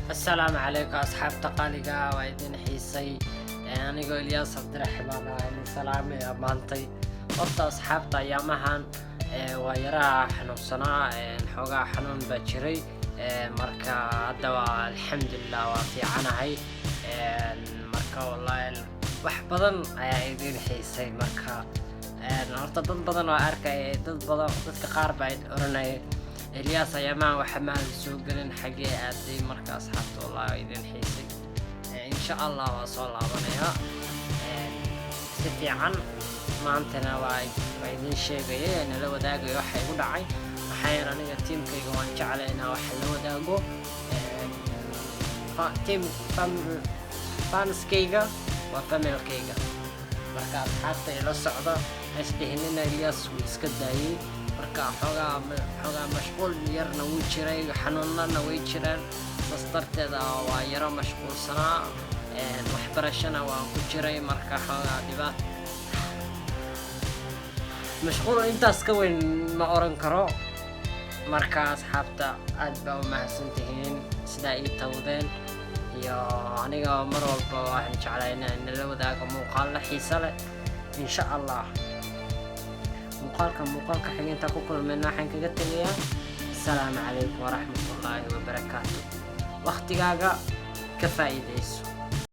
السلام عليكم أصحاب تقاليقا وإذن حيسي أنا قول يا صدر حبانا سلام يا مانتي وقت أصحاب أيامهان ويرا حنوصنا حوغا حنون بجري مركا دوا الحمد لله وفي عناهي مركا والله wax badan ayaa idin xiisay marka horta dad badan oo arkay dadka qaar baa oranay Elias ayaamaha waxa maal soo galin xagee aaday marka asxaabta wallahi idin xiisay insha Allah waa soo laabanaya si fiican maantana waa idin sheegay in la wadaagayo waxa igu dhacay waxaan aniga teamkayga waan jeclay in wax la wadaago team fanskayga وفاميلكيغا marka asxaabta ila socda isdhihinina Elias wuu iska daayay marka xogaa mashquul yarna wuu jiray xanuunna way jiraan dastarteeda waa yara mashquulsanaa waxbarashana waan ku jiray marka xogaa dhibaat mashquul intaas ka weyn ma oran karo marka asxaabta aad baa u mahadsantihiin sida ay tawdeen يا أنا مرة واحد علينا إن لو ذاك مقال حيصله إن شاء الله مقالك حين تقول من ناحية كجتني السلام عليكم ورحمة الله وبركاته واختي كفاية